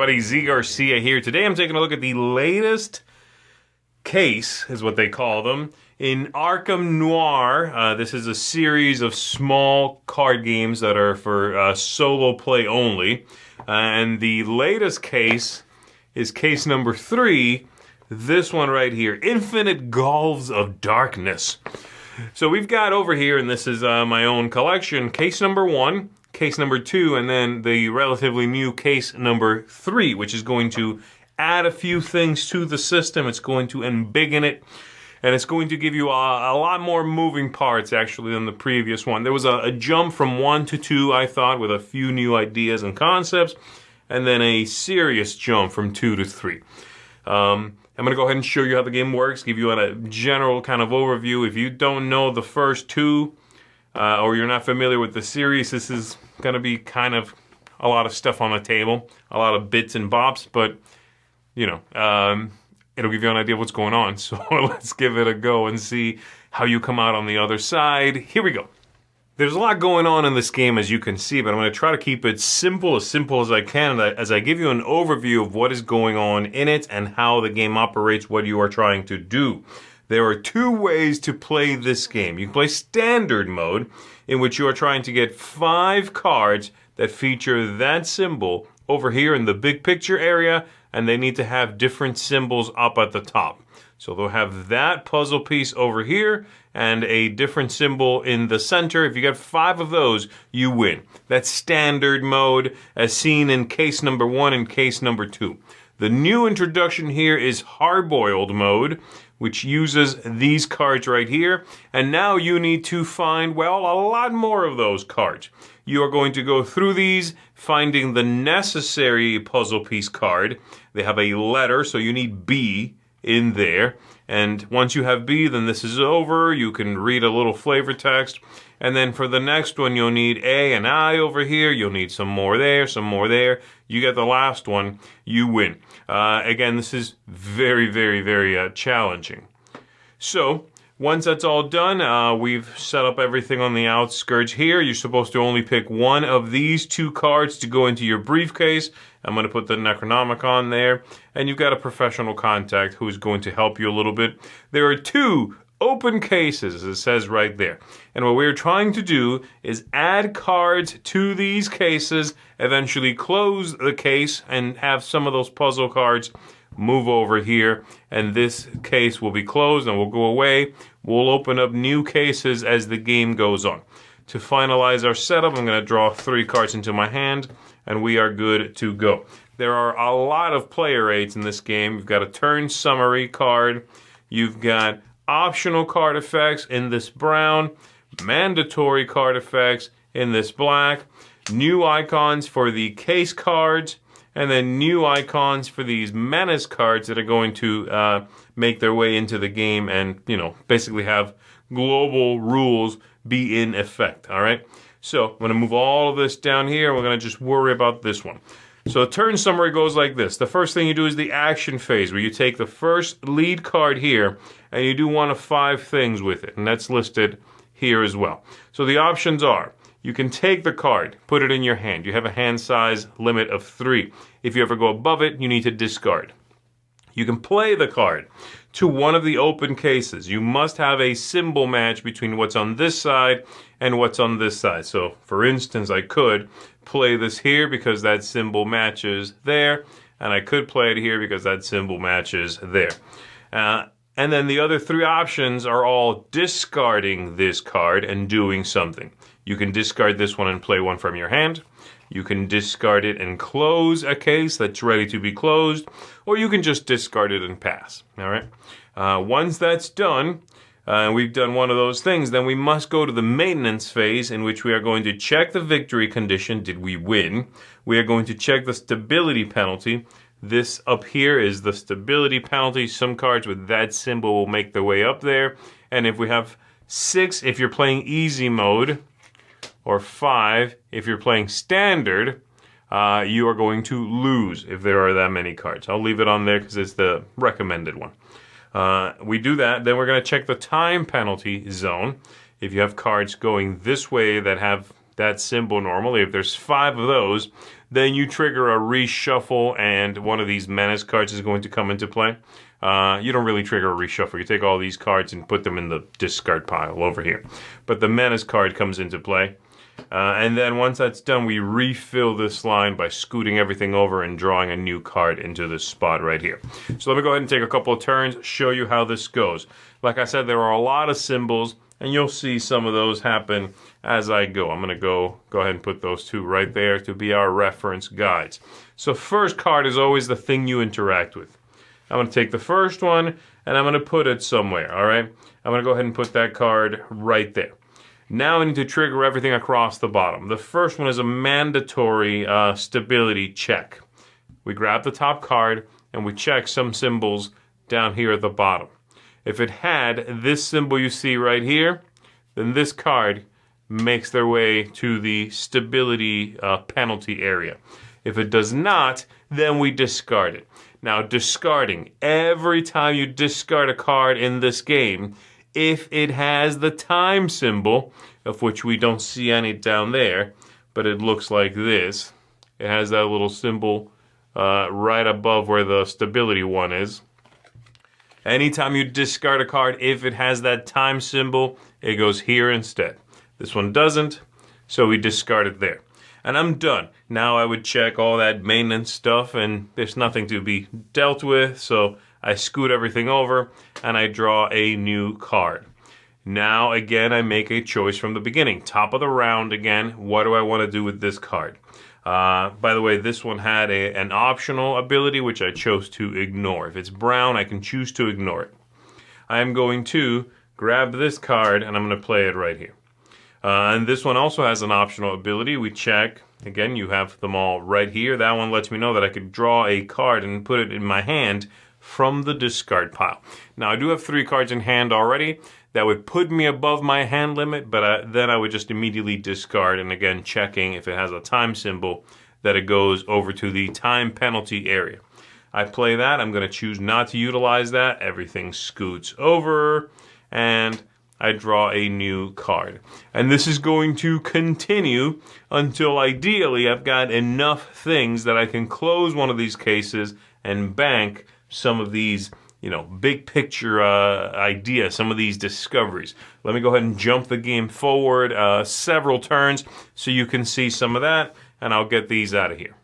everybody? Z Garcia here. Today I'm taking a look at the latest case, is what they call them, in Arkham Noir. This is a series of small card games that are for solo play only. And the latest case is case number 3. This one right here, Infinite Gulfs of Darkness. So we've got over here, and this is my own collection, case number 1, case number 2, and then the relatively new case number 3, which is going to add a few things to the system. It's going to embiggen it, and it's going to give you a lot more moving parts, actually, than the previous one. There was a jump from 1 to 2, I thought, with a few new ideas and concepts, and then a serious jump from 2 to 3. I'm going to go ahead and show you how the game works, give you a general kind of overview. If you don't know the first 2, or you're not familiar with the series, this is going to be kind of a lot of stuff on the table, a lot of bits and bops, but, you know, it'll give you an idea of what's going on. So let's give it a go and see how you come out on the other side. Here we go. There's a lot going on in this game, as you can see, but I'm going to try to keep it simple as I can, as I give you an overview of what is going on in it and how the game operates, what you are trying to do. There are 2 ways to play this game. You can play standard mode, in which you are trying to get 5 cards that feature that symbol over here in the big picture area, and they need to have different symbols up at the top. So they'll have that puzzle piece over here and a different symbol in the center. If you get 5 of those, you win. That's standard mode, as seen in case number 1 and case number 2. The new introduction here is Hardboiled Mode, which uses these cards right here. And now you need to find, well, a lot more of those cards. You are going to go through these, finding the necessary puzzle piece card. They have a letter, so you need B in there. And once you have B, then this is over. You can read a little flavor text. And then for the next one, you'll need A and I over here. You'll need some more there, some more there. You get the last one, you win. Again, this is very, very, very challenging. So once that's all done, we've set up everything on the outskirts here. You're supposed to only pick one of these 2 cards to go into your briefcase. I'm going to put the Necronomicon there. And you've got a professional contact who's going to help you a little bit. There are 2 open cases, as it says right there. And what we're trying to do is add cards to these cases, eventually close the case, and have some of those puzzle cards move over here. And this case will be closed and will go away. We'll open up new cases as the game goes on. To finalize our setup, I'm going to draw 3 cards into my hand, and we are good to go. There are a lot of player aids in this game. You've got a turn summary card. You've got optional card effects in this brown, mandatory card effects in this black, new icons for the case cards, and then new icons for these menace cards that are going to make their way into the game and, you know, basically have global rules be in effect, all right? So I'm going to move all of this down here. We're going to just worry about this one. So a turn summary goes like this. The first thing you do is the action phase, where you take the first lead card here and you do one of 5 things with it, and that's listed here as well. So the options are, you can take the card, put it in your hand. You have a hand size limit of 3. If you ever go above it, you need to discard. You can play the card to one of the open cases. You must have a symbol match between what's on this side and what's on this side. So, for instance, I could play this here because that symbol matches there, and I could play it here because that symbol matches there. And then the other 3 options are all discarding this card and doing something. You can discard this one and play one from your hand. You can discard it and close a case that's ready to be closed, or you can just discard it and pass. All right. Once that's done, we've done one of those things, then we must go to the maintenance phase, in which we are going to check the victory condition. Did we win? We are going to check the stability penalty. This up here is the stability penalty. Some cards with that symbol will make their way up there. And if we have 6, if you're playing easy mode, or 5, if you're playing standard, you are going to lose if there are that many cards. I'll leave it on there because it's the recommended one. We do that, then we're going to check the time penalty zone. If you have cards going this way that that symbol normally. If there's 5 of those, then you trigger a reshuffle and one of these menace cards is going to come into play. You don't really trigger a reshuffle. You take all these cards and put them in the discard pile over here. But the menace card comes into play. And then once that's done, we refill this line by scooting everything over and drawing a new card into this spot right here. So let me go ahead and take a couple of turns, show you how this goes. Like I said, there are a lot of symbols, and you'll see some of those happen as I go. I'm going to go ahead and put those 2 right there to be our reference guides. So first card is always the thing you interact with. I'm going to take the first one, and I'm going to put it somewhere, all right? I'm going to go ahead and put that card right there. Now I need to trigger everything across the bottom. The first one is a mandatory stability check. We grab the top card and we check some symbols down here at the bottom. If it had this symbol you see right here, then this card makes their way to the stability penalty area. If it does not, then we discard it. Now, discarding, every time you discard a card in this game, if it has the time symbol, of which we don't see any down there, but it looks like this. It has that little symbol right above where the stability one is. Anytime you discard a card, if it has that time symbol, it goes here instead. This one doesn't, so we discard it there. And I'm done. Now I would check all that maintenance stuff, and there's nothing to be dealt with, so I scoot everything over, and I draw a new card. Now, again, I make a choice from the beginning. Top of the round again, what do I want to do with this card? By the way, this one had an optional ability, which I chose to ignore. If it's brown, I can choose to ignore it. I am going to grab this card, and I'm going to play it right here. And this one also has an optional ability. We check. Again, you have them all right here. That one lets me know that I could draw a card and put it in my hand from the discard pile. Now, I do have 3 cards in hand already. That would put me above my hand limit, but then I would just immediately discard, and again, checking if it has a time symbol, that it goes over to the time penalty area. I play that. I'm going to choose not to utilize that. Everything scoots over, and I draw a new card. And this is going to continue until ideally I've got enough things that I can close one of these cases and bank some of these, big picture ideas, some of these discoveries. Let me go ahead and jump the game forward several turns so you can see some of that, and I'll get these out of here.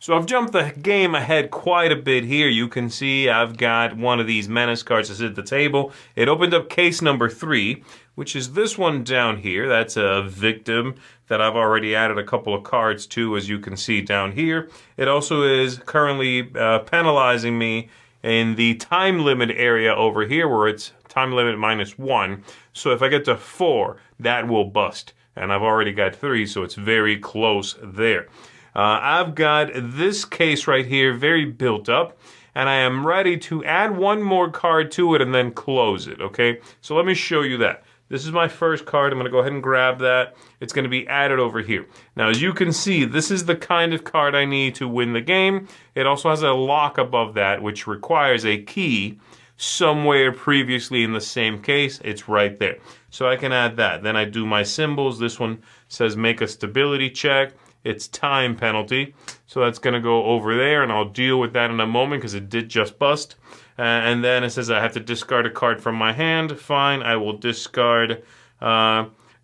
So I've jumped the game ahead quite a bit here. You can see I've got one of these menace cards that's at the table. It opened up case number 3, which is this one down here. That's a victim that I've already added a couple of cards to, as you can see down here. It also is currently penalizing me in the time limit area over here, where it's time limit -1. So if I get to 4, that will bust. And I've already got 3, so it's very close there. I've got this case right here very built up, and I am ready to add one more card to it and then close it, okay? So let me show you that. This is my first card. I'm going to go ahead and grab that. It's going to be added over here. Now, as you can see, this is the kind of card I need to win the game. It also has a lock above that, which requires a key somewhere previously in the same case. It's right there. So I can add that. Then I do my symbols. This one says make a stability check. It's time penalty. So that's going to go over there, and I'll deal with that in a moment because it did just bust. And then it says I have to discard a card from my hand. Fine, I will discard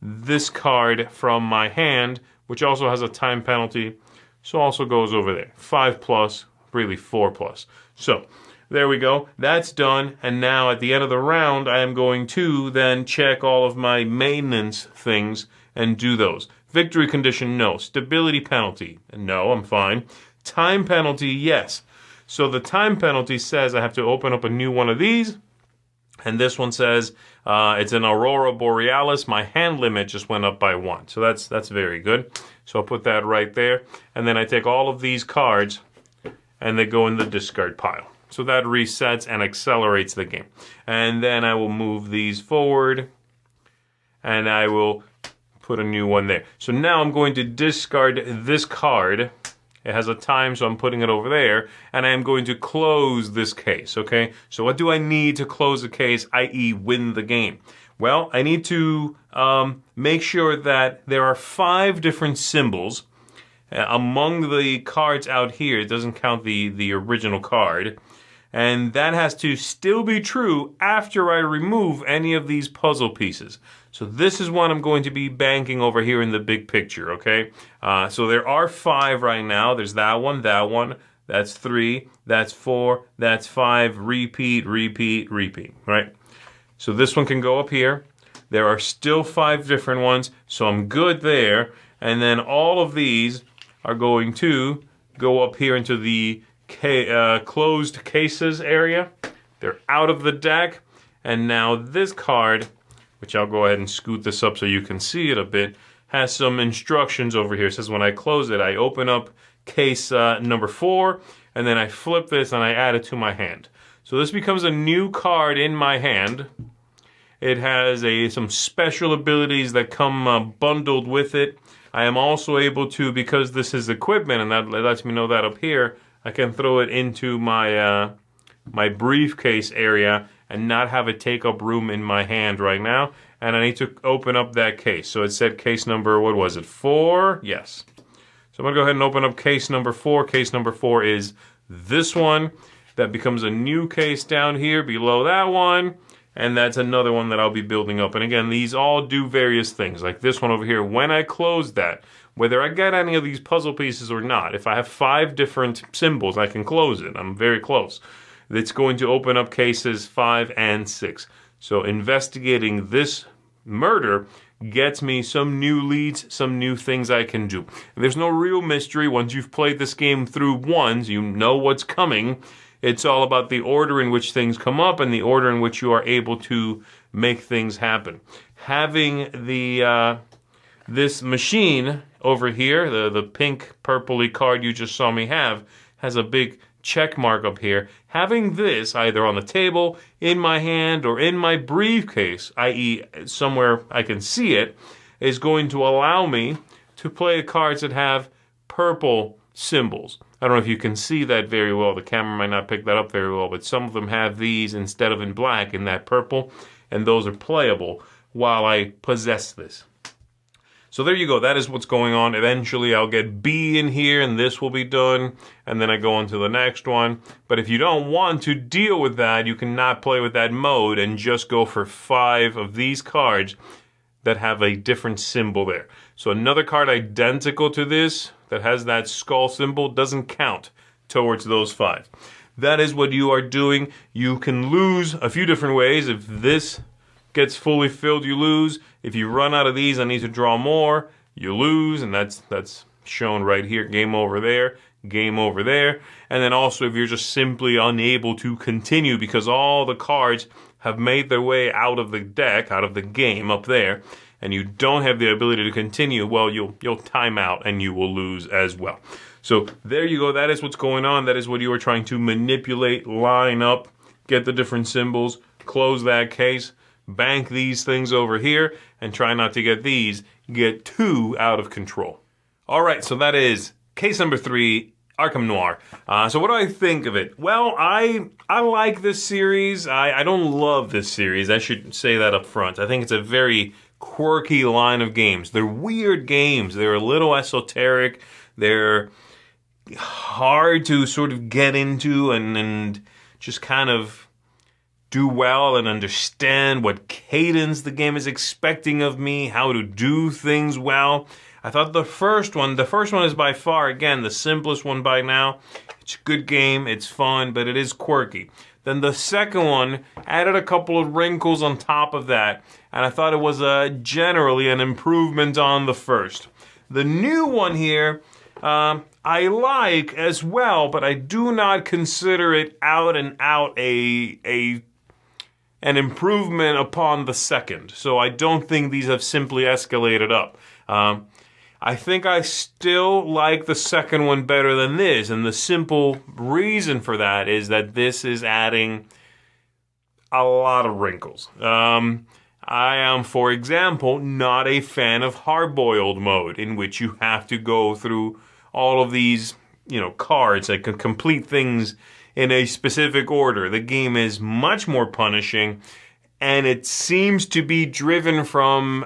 this card from my hand, which also has a time penalty. So also goes over there. 5+, really 4+. So there we go. That's done. And now at the end of the round, I am going to then check all of my maintenance things and do those. Victory condition, no. Stability penalty, no, I'm fine. Time penalty, yes. So the time penalty says I have to open up a new one of these. And this one says it's an Aurora Borealis. My hand limit just went up by 1. So that's very good. So I'll put that right there. And then I take all of these cards and they go in the discard pile. So that resets and accelerates the game. And then I will move these forward and I will put a new one there. So now I'm going to discard this card. It has a time, so I'm putting it over there. And I am going to close this case, okay? So what do I need to close the case, i.e. win the game? Well, I need to make sure that there are 5 different symbols among the cards out here. It doesn't count the original card. And that has to still be true after I remove any of these puzzle pieces. So this is what I'm going to be banking over here in the big picture, okay? So there are 5 right now. There's that one, that's 3, that's 4, that's 5, repeat, right? So this one can go up here. There are still 5 different ones, so I'm good there. And then all of these are going to go up here into the closed cases area. They're out of the deck. And now this card, which I'll go ahead and scoot this up so you can see it a bit, has some instructions over here. It says when I close it, I open up case number 4, and then I flip this and I add it to my hand. So this becomes a new card in my hand. It has some special abilities that come bundled with it. I am also able to, because this is equipment, and that lets me know that up here, I can throw it into my my briefcase area and not have it take up room in my hand right now. And I need to open up that case. So it said case number, what was it, 4? Yes. So I'm going to go ahead and open up case number 4. Case number 4 is this one. That becomes a new case down here below that one. And that's another one that I'll be building up. And again, these all do various things. Like this one over here, when I close that, whether I get any of these puzzle pieces or not, if I have 5 different symbols, I can close it. I'm very close. It's going to open up cases 5 and 6. So investigating this murder gets me some new leads, some new things I can do. And there's no real mystery. Once you've played this game through once, you know what's coming. It's all about the order in which things come up and the order in which you are able to make things happen. Having the this machine over here, the pink purpley card you just saw me have, has a big check mark up here. Having this either on the table, in my hand, or in my briefcase, i.e. somewhere I can see it, is going to allow me to play cards that have purple symbols. I don't know if you can see that very well. The camera might not pick that up very well, but some of them have these instead of in black in that purple, and those are playable while I possess this. So there you go. That is what's going on. Eventually I'll get B in here and this will be done, and then I go on to the next one. But if you don't want to deal with that, you cannot play with that mode and just go for 5 of these cards that have a different symbol there. So another card identical to this that has that skull symbol doesn't count towards those 5. That is what you are doing. You can lose a few different ways. If this gets fully filled, you lose. If you run out of these, I need to draw more, you lose, and that's shown right here. Game over there, game over there. And then also if you're just simply unable to continue because all the cards have made their way out of the deck, out of the game up there, and you don't have the ability to continue, well, you'll time out and you will lose as well. So there you go. That is what's going on. That is what you are trying to manipulate, line up, get the different symbols, close that case, bank these things over here, and try not to get these get too out of control. All right, so that is case number 3, Arkham Noir. So what do I think of it? Well, I like this series. I don't love this series. I should say that up front. I think it's a very quirky line of games. They're weird games. They're a little esoteric. They're hard to sort of get into and just kind of do well and understand what cadence the game is expecting of me, how to do things well. I thought the first one is by far, again, the simplest one by now. It's a good game, it's fun, but it is quirky. Then the second one added a couple of wrinkles on top of that, and I thought it was generally an improvement on the first. The new one here, I like as well, but I do not consider it out and out an improvement upon the second. So I don't think these have simply escalated up. I think I still like the second one better than this, and the simple reason for that is that this is adding a lot of wrinkles. I am, for example, not a fan of Hardboiled Mode, in which you have to go through all of these, cards that can complete things in a specific order. The game is much more punishing, and it seems to be driven from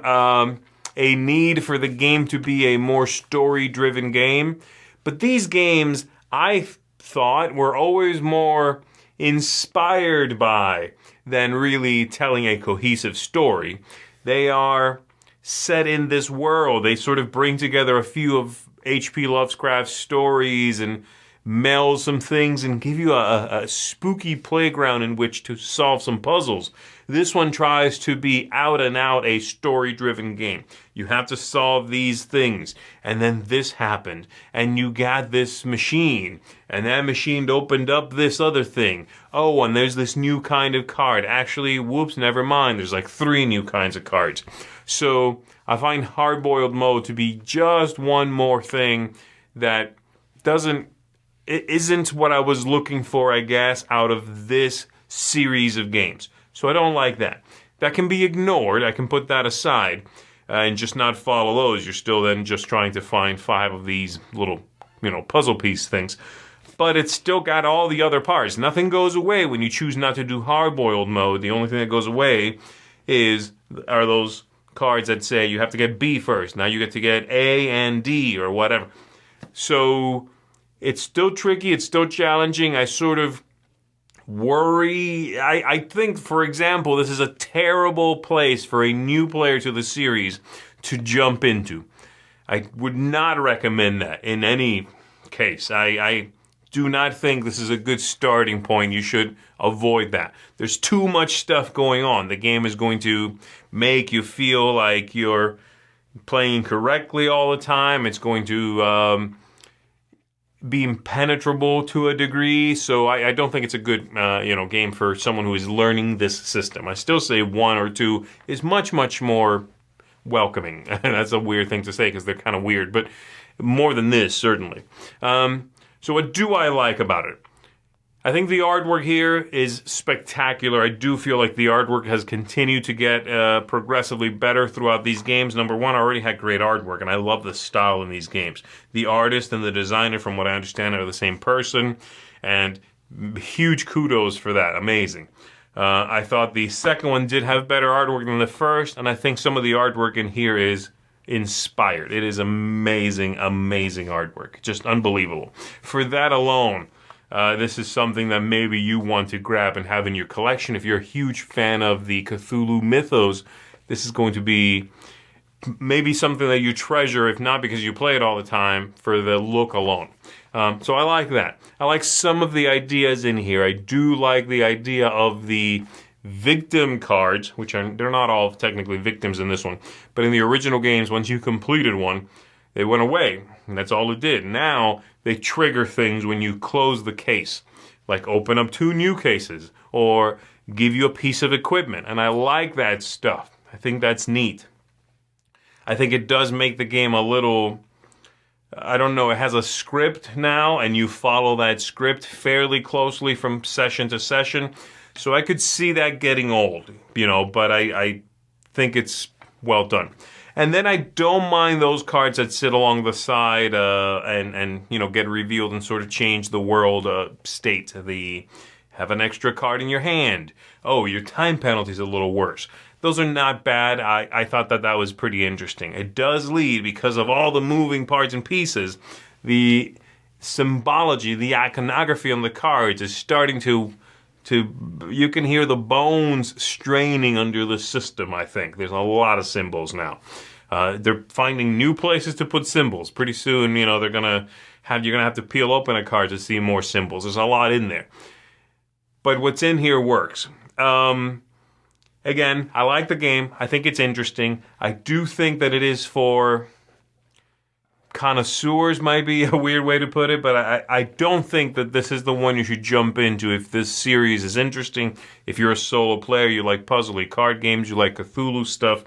a need for the game to be a more story-driven game. But these games, I thought, were always more inspired by than really telling a cohesive story. They are set in this world. They sort of bring together a few of H.P. Lovecraft's stories and meld some things and give you a spooky playground in which to solve some puzzles. This one tries to be out and out a story-driven game. You have to solve these things, and then this happened, and you got this machine, and that machine opened up this other thing. Oh, and there's this new kind of card. Actually, whoops, never mind. There's like 3 new kinds of cards. So I find Hardboiled Mode to be just one more thing that isn't what I was looking for, I guess, out of this series of games. So I don't like that. That can be ignored. I can put that aside and just not follow those. You're still then just trying to find 5 of these little, puzzle piece things. But it's still got all the other parts. Nothing goes away when you choose not to do Hardboiled Mode. The only thing that goes away are those cards that say you have to get B first. Now you get to get A and D or whatever. So it's still tricky. It's still challenging. I sort of worry. I think, for example, this is a terrible place for a new player to the series to jump into. I would not recommend that in any case. I do not think this is a good starting point. You should avoid that. There's too much stuff going on. The game is going to make you feel like you're playing correctly all the time. It's going to be impenetrable to a degree, so I don't think it's a good game for someone who is learning this system. I still say 1 or 2 is much, much more welcoming. That's a weird thing to say because they're kind of weird, but more than this, certainly. So what do I like about it? I think the artwork here is spectacular. I do feel like the artwork has continued to get progressively better throughout these games. Number one, I already had great artwork, and I love the style in these games. The artist and the designer, from what I understand, are the same person, and huge kudos for that. Amazing. I thought the second one did have better artwork than the first, and I think some of the artwork in here is inspired. It is amazing, amazing artwork. Just unbelievable. For that alone, this is something that maybe you want to grab and have in your collection. If you're a huge fan of the Cthulhu mythos, this is going to be maybe something that you treasure, if not because you play it all the time, for the look alone. So I like that. I like some of the ideas in here. I do like the idea of the victim cards, they're not all technically victims in this one, but in the original games, once you completed one, they went away, and that's all it did. Now, they trigger things when you close the case, like open up 2 new cases, or give you a piece of equipment, and I like that stuff. I think that's neat. I think it does make the game a little, I don't know, it has a script now, and you follow that script fairly closely from session to session, so I could see that getting old, but I think it's well done. And then I don't mind those cards that sit along the side and get revealed and sort of change the world state. Have an extra card in your hand. Oh, your time penalty is a little worse. Those are not bad. I thought that was pretty interesting. It does lead, because of all the moving parts and pieces, the symbology, the iconography on the cards is starting to you can hear the bones straining under the system, I think. There's a lot of symbols now. They're finding new places to put symbols. Pretty soon, you're gonna have to peel open a card to see more symbols. There's a lot in there. But what's in here works. Again, I like the game. I think it's interesting. I do think that it is for connoisseurs, might be a weird way to put it, but I don't think that this is the one you should jump into if this series is interesting. If you're a solo player, you like puzzly card games, you like Cthulhu stuff,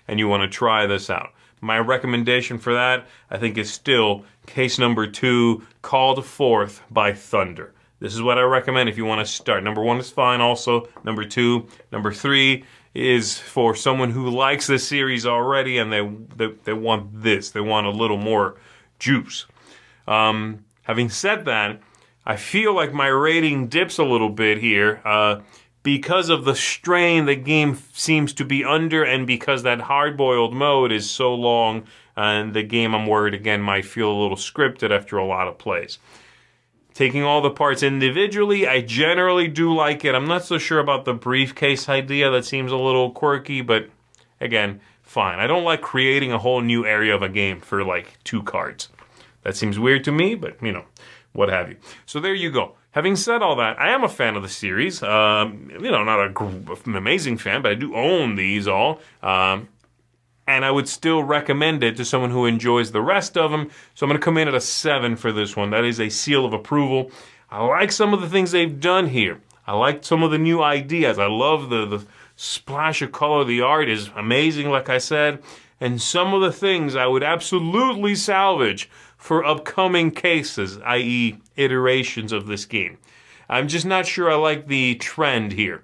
and you want to try this out. My recommendation for that, I think, is still case number 2, Called Forth by Thunder. This is what I recommend if you want to start. Number 1 is fine also. Number 2. Number 3 is for someone who likes this series already and they want this. They want a little more juice. Having said that, I feel like my rating dips a little bit here because of the strain the game seems to be under, and because that hard-boiled mode is so long, and the game, I'm worried, again, might feel a little scripted after a lot of plays. Taking all the parts individually, I generally do like it. I'm not so sure about the briefcase idea. That seems a little quirky, but again, fine. I don't like creating a whole new area of a game for like 2 cards. That seems weird to me, but what have you. So there you go. Having said all that, I am a fan of the series. Not an amazing fan, but I do own these all. And I would still recommend it to someone who enjoys the rest of them. So I'm going to come in at a 7 for this one. That is a seal of approval. I like some of the things they've done here. I like some of the new ideas. I love the splash of color. The art is amazing, like I said. And some of the things I would absolutely salvage for upcoming cases, i.e. iterations of this game. I'm just not sure I like the trend here.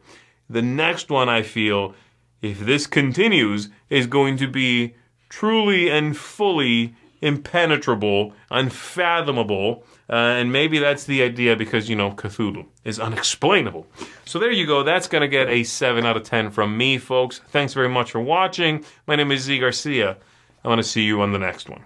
The next one, I feel, if this continues, is going to be truly and fully impenetrable, unfathomable, and maybe that's the idea because, Cthulhu is unexplainable. So there you go. That's going to get a 7 out of 10 from me, folks. Thanks very much for watching. My name is Z Garcia. I want to see you on the next one.